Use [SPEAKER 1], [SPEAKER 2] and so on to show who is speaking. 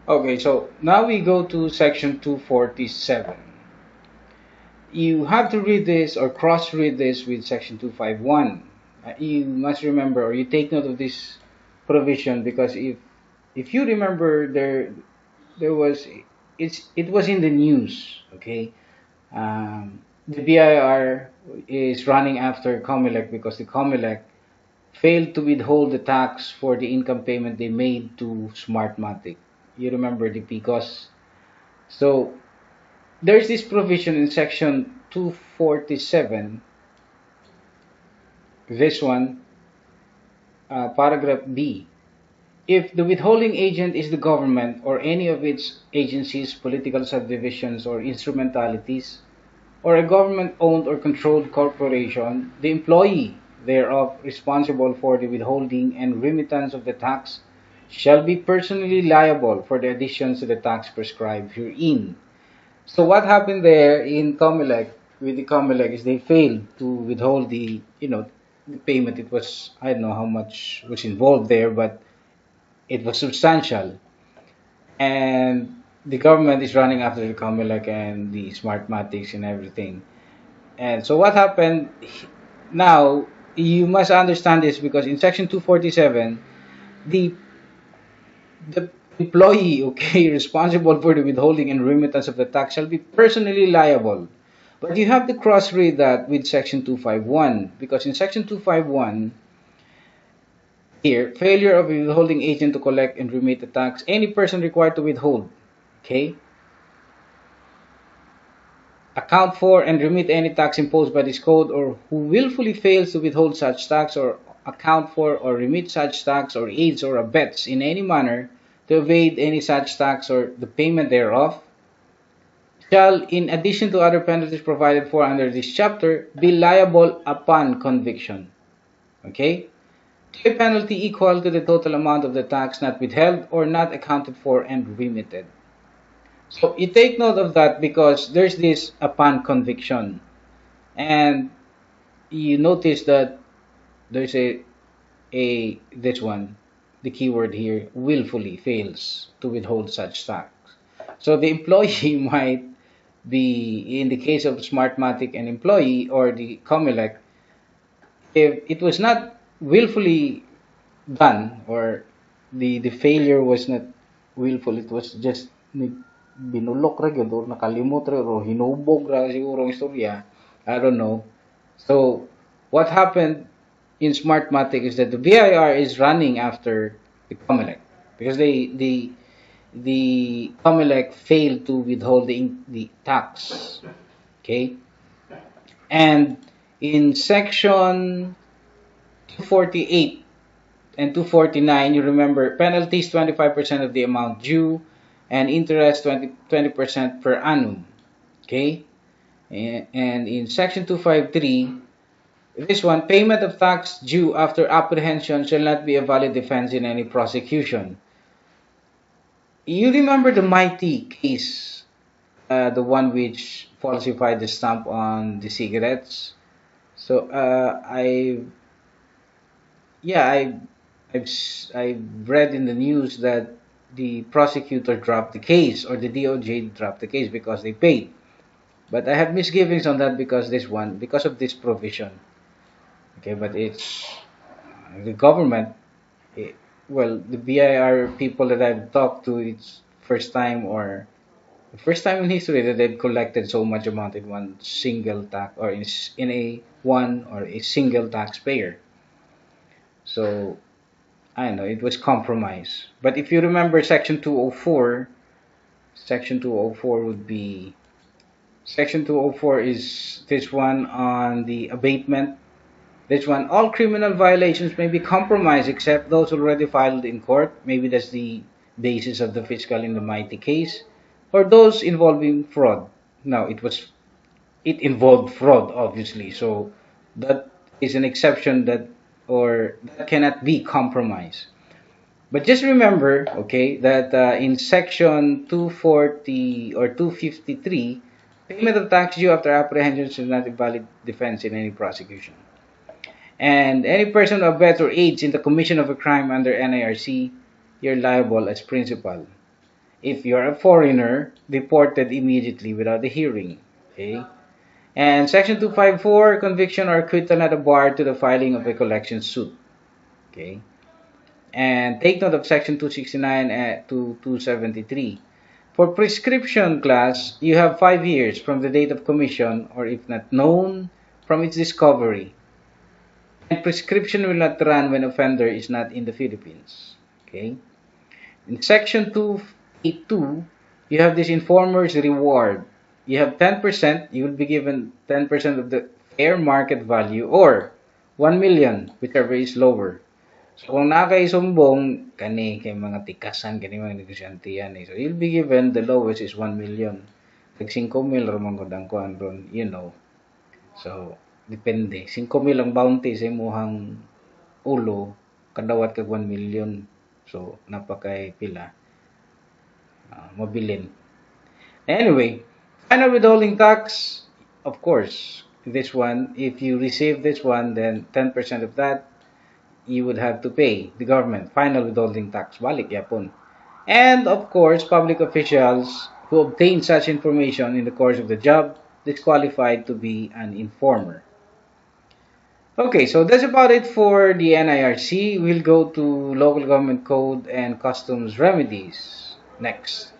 [SPEAKER 1] Okay, so now we go to section 247. You have to read this or cross-read this with section 251. You must remember, or you take note of this provision, because if you remember, there was it was in the news. Okay, the BIR is running after Comelec because the Comelec failed to withhold the tax for the income payment they made to Smartmatic. You remember the PCOS? So there's this provision in section 247, this one, paragraph B. If the withholding agent is the government or any of its agencies, political subdivisions, or instrumentalities, or a government-owned or controlled corporation, the employee thereof responsible for the withholding and remittance of the tax shall be personally liable for the additions to the tax prescribed herein. So what happened there in Comelec, with the Comelec, is they failed to withhold the payment. It was, I don't know how much was involved there, but it was substantial. And the government is running after the Comelec and the Smartmatics and everything. And so what happened now, you must understand this, because in section 247, the the employee, okay, responsible for the withholding and remittance of the tax shall be personally liable. But you have to cross-read that with section 251, because in section 251, here, failure of a withholding agent to collect and remit the tax, any person required to withhold, okay, account for and remit any tax imposed by this code, or who willfully fails to withhold such tax or account for or remit such tax, or aids or abets in any manner to evade any such tax or the payment thereof, shall, in addition to other penalties provided for under this chapter, be liable upon conviction. Okay? To a penalty equal to the total amount of the tax not withheld or not accounted for and remitted. So you take note of that, because there's this upon conviction. And you notice that there's this one, the keyword here, willfully fails to withhold such tax. So the employee might be, in the case of Smartmatic, an employee, or the Comelec, if it was not willfully done, or the failure was not willful, it was just binulok ra gyud, or nakalimot ra, or hinubog ra siguro ang istorya, I don't know. So what happened in Smartmatic is that the BIR is running after the Comelec, because the Comelec failed to withhold the tax. Okay, and in section 248 and 249, you remember, penalties 25% of the amount due, and interest 20% per annum. Okay, and in section 253, this one, payment of tax due after apprehension shall not be a valid defense in any prosecution. You remember the Mighty case, the one which falsified the stamp on the cigarettes. So I've read in the news that the prosecutor dropped the case, or the DOJ dropped the case, because they paid. But I have misgivings on that, because of this provision. Okay, but it's the government. eh, well, the BIR people that I've talked to, it's first time, or the first time in history that they've collected so much amount in one single tax, or in a one or a single taxpayer. So I don't know, it was compromise. But if you remember section 204, section 204 would be, section 204 is this one on the abatement. This one, all criminal violations may be compromised except those already filed in court. Maybe that's the basis of the fiscal in the Mighty case, or those involving fraud. Now, it involved fraud, obviously, so that is an exception, that cannot be compromised. But just remember, okay, that in section 240 or 253, payment of tax due after apprehension is not a valid defense in any prosecution. And any person who abets or aids in the commission of a crime under NIRC, you're liable as principal. If you're a foreigner, deported immediately without a hearing. Okay? And Section 254, conviction or acquittal not a bar to the filing of a collection suit. Okay? And take note of Section 269 to 273. For prescription class, you have 5 years from the date of commission or if not known, from its discovery. And prescription will not run when offender is not in the Philippines. Okay? In Section 282, you have this informer's reward. You have 10%, you will be given 10% of the fair market value or 1 million, whichever is lower. So kung nakaisumbong, kani kay mga tikasan, kani mga negosyante yan. So you'll be given, the lowest is 1 million. Tag 5,000 ramang kodang kuan ron, you know. So, depende. 5,000 ang bounty sa imuhang ulo, kadawat kag 1 million. So, napakay pila. Mabilin. Anyway, final withholding tax, of course, this one, if you receive this one, then 10% of that, you would have to pay the government final withholding tax, balik yapon. And of course, public officials who obtain such information in the course of the job disqualified to be an informer. Okay, so that's about it for the NIRC. We'll go to local government code and customs remedies next.